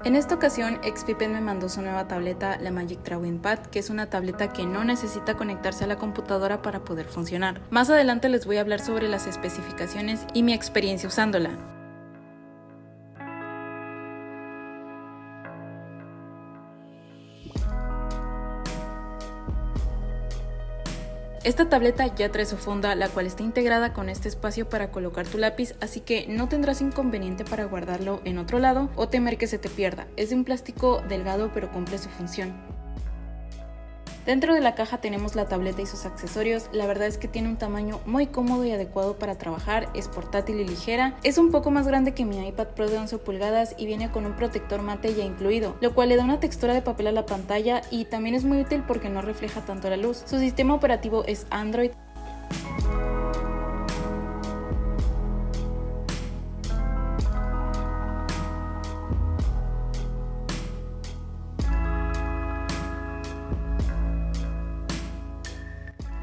En esta ocasión, XP-Pen me mandó su nueva tableta, la Magic Drawing Pad, que es una tableta que no necesita conectarse a la computadora para poder funcionar. Más adelante les voy a hablar sobre las especificaciones y mi experiencia usándola. Esta tableta ya trae su funda, la cual está integrada con este espacio para colocar tu lápiz, así que no tendrás inconveniente para guardarlo en otro lado o temer que se te pierda. Es de un plástico delgado pero cumple su función. Dentro de la caja tenemos la tableta y sus accesorios. La verdad es que tiene un tamaño muy cómodo y adecuado para trabajar, es portátil y ligera, es un poco más grande que mi iPad Pro de 11 pulgadas y viene con un protector mate ya incluido, lo cual le da una textura de papel a la pantalla y también es muy útil porque no refleja tanto la luz. Su sistema operativo es Android.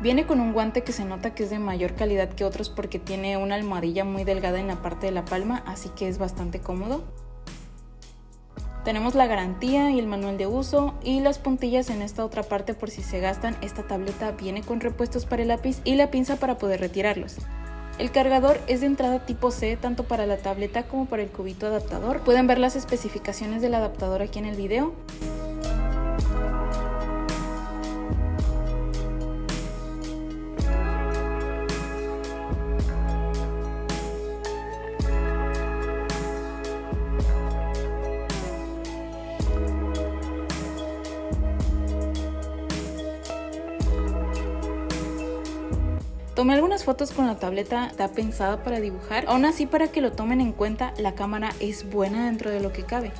Viene con un guante que se nota que es de mayor calidad que otros porque tiene una almohadilla muy delgada en la parte de la palma, así que es bastante cómodo. Tenemos la garantía y el manual de uso y las puntillas en esta otra parte por si se gastan. Esta tableta viene con repuestos para el lápiz y la pinza para poder retirarlos. El cargador es de entrada tipo C tanto para la tableta como para el cubito adaptador. Pueden ver las especificaciones del adaptador aquí en el video. Tomé algunas fotos con la tableta, está pensada para dibujar, aún así para que lo tomen en cuenta, la cámara es buena dentro de lo que cabe.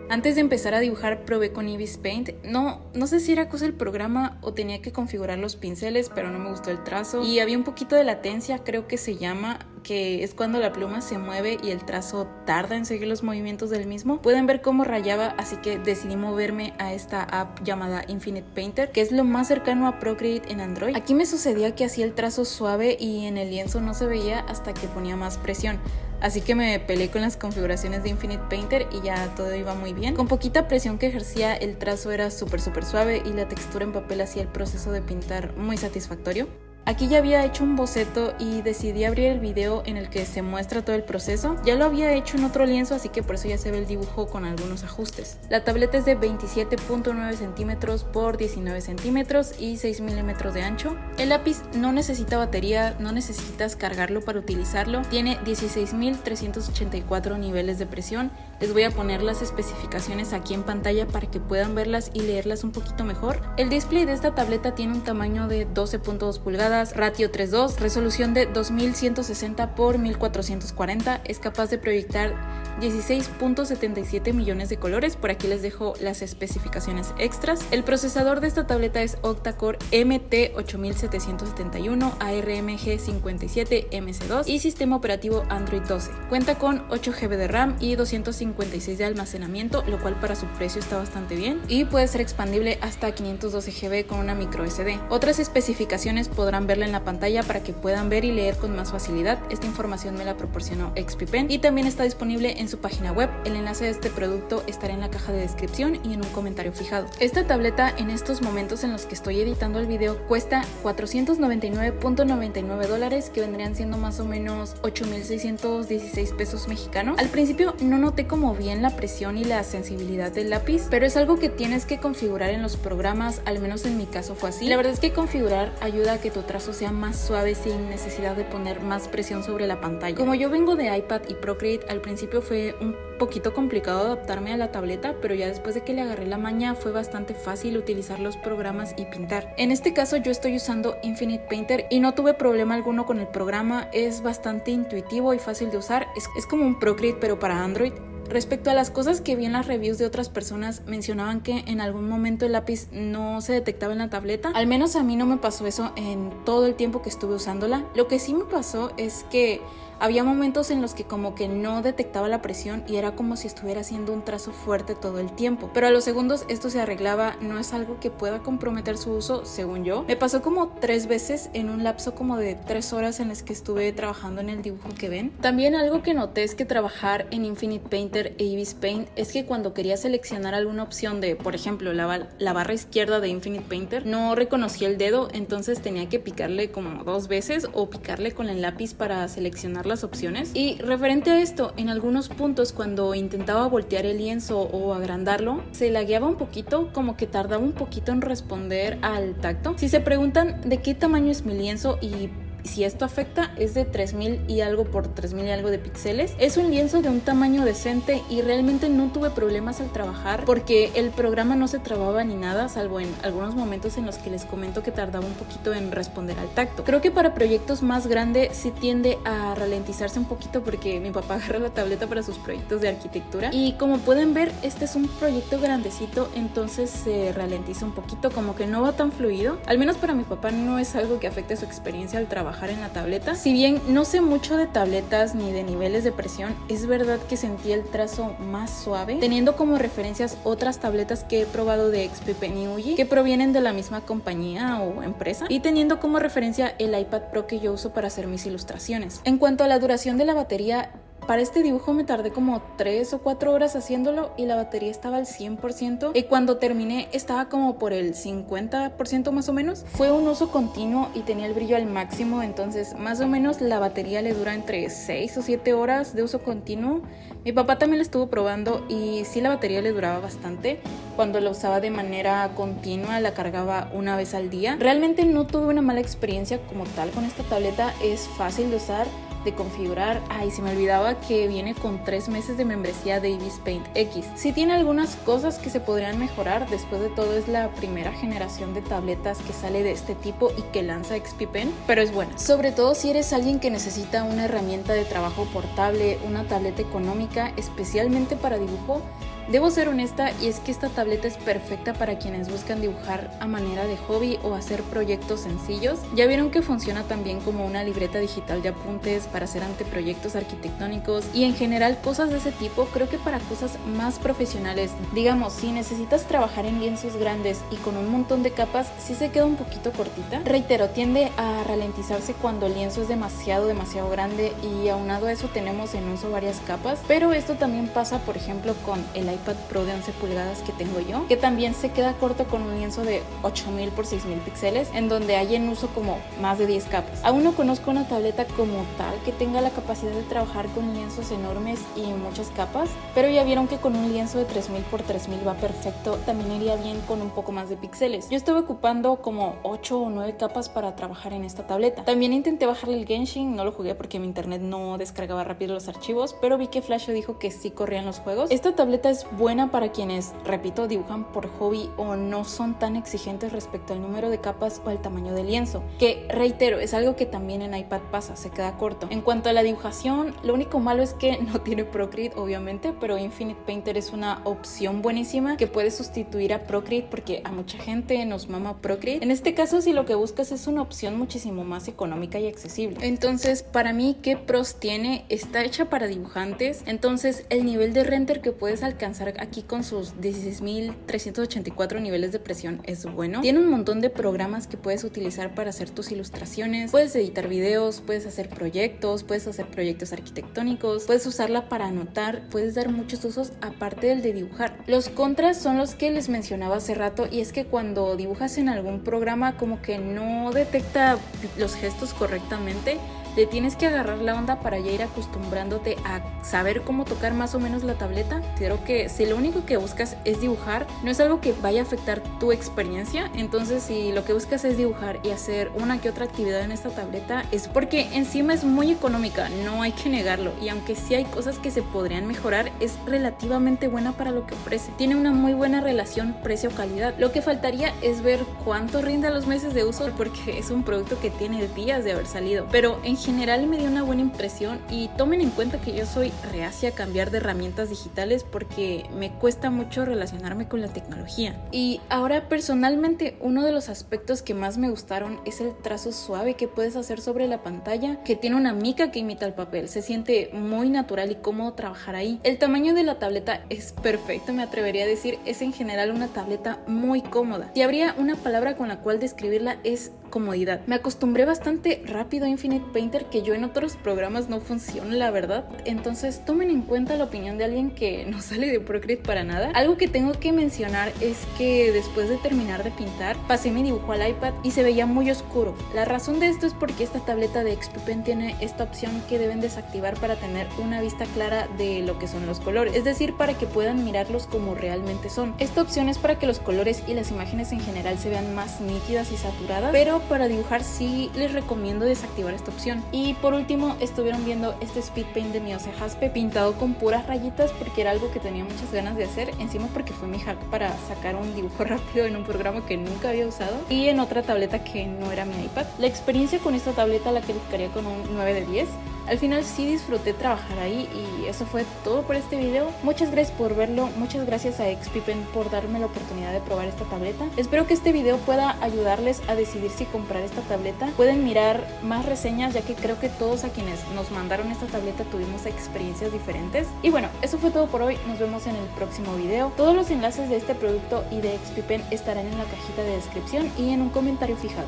Antes de empezar a dibujar probé con Ibis Paint, no sé si era cosa del programa o tenía que configurar los pinceles, pero no me gustó el trazo y había un poquito de latencia, creo que se llama, que es cuando la pluma se mueve y el trazo tarda en seguir los movimientos del mismo. Pueden ver cómo rayaba, así que decidí moverme a esta app llamada Infinite Painter, que es lo más cercano a Procreate en Android. Aquí me sucedía que hacía el trazo suave y en el lienzo no se veía hasta que ponía más presión. Así que me peleé con las configuraciones de Infinite Painter y ya todo iba muy bien. Con poquita presión que ejercía, el trazo era súper suave y la textura en papel hacía el proceso de pintar muy satisfactorio. Aquí ya había hecho un boceto y decidí abrir el video en el que se muestra todo el proceso. Ya lo había hecho en otro lienzo, así que por eso ya se ve el dibujo con algunos ajustes. La tableta es de 27.9 centímetros por 19 centímetros y 6 milímetros de ancho. El lápiz no necesita batería, no necesitas cargarlo para utilizarlo. Tiene 16.384 niveles de presión. Les voy a poner las especificaciones aquí en pantalla para que puedan verlas y leerlas un poquito mejor. El display de esta tableta tiene un tamaño de 12.2 pulgadas, ratio 3:2, resolución de 2160 por 1440, es capaz de proyectar 16.77 millones de colores. Por aquí les dejo las especificaciones extras. El procesador de esta tableta es octa-core MT8771, ARMG 57 MC2 y sistema operativo Android 12. Cuenta con 8 GB de RAM y 256 de almacenamiento, lo cual para su precio está bastante bien, y puede ser expandible hasta 512 GB con una micro SD. Otras especificaciones podrán verla en la pantalla para que puedan ver y leer con más facilidad. Esta información me la proporcionó XP-Pen y también está disponible en su página web. El enlace de este producto estará en la caja de descripción y en un comentario fijado. Esta tableta en estos momentos en los que estoy editando el video cuesta $499.99, que vendrían siendo más o menos 8.616 pesos mexicanos. Al principio no noté como bien la presión y la sensibilidad del lápiz, pero es algo que tienes que configurar en los programas, al menos en mi caso fue así. La verdad es que configurar ayuda a que tu trazo sea más suave sin necesidad de poner más presión sobre la pantalla. Como yo vengo de iPad y Procreate, al principio fue un poquito complicado adaptarme a la tableta, pero ya después de que le agarré la maña fue bastante fácil utilizar los programas y pintar. En este caso yo estoy usando Infinite Painter y no tuve problema alguno con el programa, es bastante intuitivo y fácil de usar, es como un Procreate pero para Android. Respecto a las cosas que vi en las reviews de otras personas, mencionaban que en algún momento el lápiz no se detectaba en la tableta. Al menos a mí no me pasó eso en todo el tiempo que estuve usándola. Lo que sí me pasó es que había momentos en los que como que no detectaba la presión y era como si estuviera haciendo un trazo fuerte todo el tiempo. Pero a los segundos esto se arreglaba, no es algo que pueda comprometer su uso, según yo. Me pasó como 3 veces en un lapso como de 3 horas en las que estuve trabajando en el dibujo que ven. También algo que noté es que trabajar en Infinite Painter e Ibis Paint es que cuando quería seleccionar alguna opción de, por ejemplo, la barra izquierda de Infinite Painter, no reconocía el dedo, entonces tenía que picarle como 2 veces o picarle con el lápiz para seleccionar las opciones. Y referente a esto, en algunos puntos cuando intentaba voltear el lienzo o agrandarlo, se lagueaba un poquito, como que tardaba un poquito en responder al tacto. Si se preguntan de qué tamaño es mi lienzo y si esto afecta, es de 3000 y algo por 3000 y algo de píxeles. Es un lienzo de un tamaño decente y realmente no tuve problemas al trabajar porque el programa no se trababa ni nada, salvo en algunos momentos en los que les comento que tardaba un poquito en responder al tacto. Creo que para proyectos más grandes sí tiende a ralentizarse un poquito porque mi papá agarra la tableta para sus proyectos de arquitectura y como pueden ver, este es un proyecto grandecito, entonces se ralentiza un poquito, como que no va tan fluido. Al menos para mi papá no es algo que afecte su experiencia al trabajar en la tableta. Si bien no sé mucho de tabletas ni de niveles de presión, es verdad que sentí el trazo más suave, teniendo como referencias otras tabletas que he probado de XP Pen y Uji, que provienen de la misma compañía o empresa, y teniendo como referencia el iPad Pro que yo uso para hacer mis ilustraciones. En cuanto a la duración de la batería, para este dibujo me tardé como 3 o 4 horas haciéndolo y la batería estaba al 100% y cuando terminé estaba como por el 50% más o menos. Fue un uso continuo y tenía el brillo al máximo, entonces más o menos la batería le dura entre 6 o 7 horas de uso continuo. Mi papá también la estuvo probando y sí, la batería le duraba bastante. Cuando la usaba de manera continua la cargaba una vez al día. Realmente no tuve una mala experiencia como tal con esta tableta, es fácil de usar, de configurar. Ay, se me olvidaba que viene con 3 meses de membresía de Ibis Paint X. Sí tiene algunas cosas que se podrían mejorar, después de todo es la primera generación de tabletas que sale de este tipo y que lanza XP Pen, pero es buena. Sobre todo si eres alguien que necesita una herramienta de trabajo portable, una tableta económica, especialmente para dibujo. Debo ser honesta y es que esta tableta es perfecta para quienes buscan dibujar a manera de hobby o hacer proyectos sencillos. Ya vieron que funciona también como una libreta digital de apuntes para hacer anteproyectos arquitectónicos y en general cosas de ese tipo. Creo que para cosas más profesionales, digamos, si necesitas trabajar en lienzos grandes y con un montón de capas, sí se queda un poquito cortita. Reitero, tiende a ralentizarse cuando el lienzo es demasiado grande y aunado a eso tenemos en uso varias capas, pero esto también pasa por ejemplo con el iPad Pro de 11 pulgadas que tengo yo, que también se queda corto con un lienzo de 8000 por 6000 píxeles, en donde hay en uso como más de 10 capas. Aún no conozco una tableta como tal que tenga la capacidad de trabajar con lienzos enormes y muchas capas, pero ya vieron que con un lienzo de 3000 por 3000 va perfecto, también iría bien con un poco más de píxeles. Yo estuve ocupando como 8 o 9 capas para trabajar en esta tableta. También intenté bajarle el Genshin, no lo jugué porque mi internet no descargaba rápido los archivos, pero vi que Flash dijo que sí corrían los juegos. Esta tableta es buena para quienes, repito, dibujan por hobby o no son tan exigentes respecto al número de capas o al tamaño del lienzo, que reitero, es algo que también en iPad pasa, se queda corto. En cuanto a la dibujación, lo único malo es que no tiene Procreate, obviamente, pero Infinite Painter es una opción buenísima que puede sustituir a Procreate porque a mucha gente nos mama Procreate. En este caso, si lo que buscas es una opción muchísimo más económica y accesible. Entonces, para mí, ¿qué pros tiene? Está hecha para dibujantes, entonces el nivel de render que puedes alcanzar aquí con sus 16.384 niveles de presión es bueno. Tiene un montón de programas que puedes utilizar para hacer tus ilustraciones, puedes editar videos, puedes hacer proyectos arquitectónicos, puedes usarla para anotar, puedes dar muchos usos aparte del de dibujar. Los contras son los que les mencionaba hace rato, y es que cuando dibujas en algún programa como que no detecta los gestos correctamente, le tienes que agarrar la onda para ya ir acostumbrándote a saber cómo tocar más o menos la tableta. Considero que porque si lo único que buscas es dibujar, no es algo que vaya a afectar tu experiencia. Entonces si lo que buscas es dibujar y hacer una que otra actividad en esta tableta, es porque encima es muy económica, no hay que negarlo, y aunque sí hay cosas que se podrían mejorar, es relativamente buena para lo que ofrece. Tiene una muy buena relación precio-calidad. Lo que faltaría es ver cuánto rinde a los meses de uso, porque es un producto que tiene días de haber salido, pero en general me dio una buena impresión. Y tomen en cuenta que yo soy reacia a cambiar de herramientas digitales porque me cuesta mucho relacionarme con la tecnología. Y ahora, personalmente, uno de los aspectos que más me gustaron es el trazo suave que puedes hacer sobre la pantalla, que tiene una mica que imita el papel. Se siente muy natural y cómodo trabajar ahí. El tamaño de la tableta es perfecto, me atrevería a decir, es en general una tableta muy cómoda. Si habría una palabra con la cual describirla, es comodidad. Me acostumbré bastante rápido a Infinite Painter, que yo en otros programas no funciona, la verdad. Entonces tomen en cuenta la opinión de alguien que no sale de Procreate para nada. Algo que tengo que mencionar es que después de terminar de pintar, pasé mi dibujo al iPad y se veía muy oscuro. La razón de esto es porque esta tableta de XP-Pen tiene esta opción que deben desactivar para tener una vista clara de lo que son los colores, es decir, para que puedan mirarlos como realmente son. Esta opción es para que los colores y las imágenes en general se vean más nítidas y saturadas, pero para dibujar sí les recomiendo desactivar esta opción. Y por último, estuvieron viendo este speed paint de Miyose Jaspe pintado con puras rayitas, porque era algo que tenía muchas ganas de hacer, encima porque fue mi hack para sacar un dibujo rápido en un programa que nunca había usado y en otra tableta que no era mi iPad. La experiencia con esta tableta la calificaría con un 9 de 10. Al final sí disfruté trabajar ahí, y eso fue todo por este video. Muchas gracias por verlo, muchas gracias a XP-Pen por darme la oportunidad de probar esta tableta. Espero que este video pueda ayudarles a decidir si comprar esta tableta. Pueden mirar más reseñas, ya que creo que todos a quienes nos mandaron esta tableta tuvimos experiencias diferentes. Y bueno, eso fue todo por hoy, nos vemos en el próximo video. Todos los enlaces de este producto y de XP-Pen estarán en la cajita de descripción y en un comentario fijado.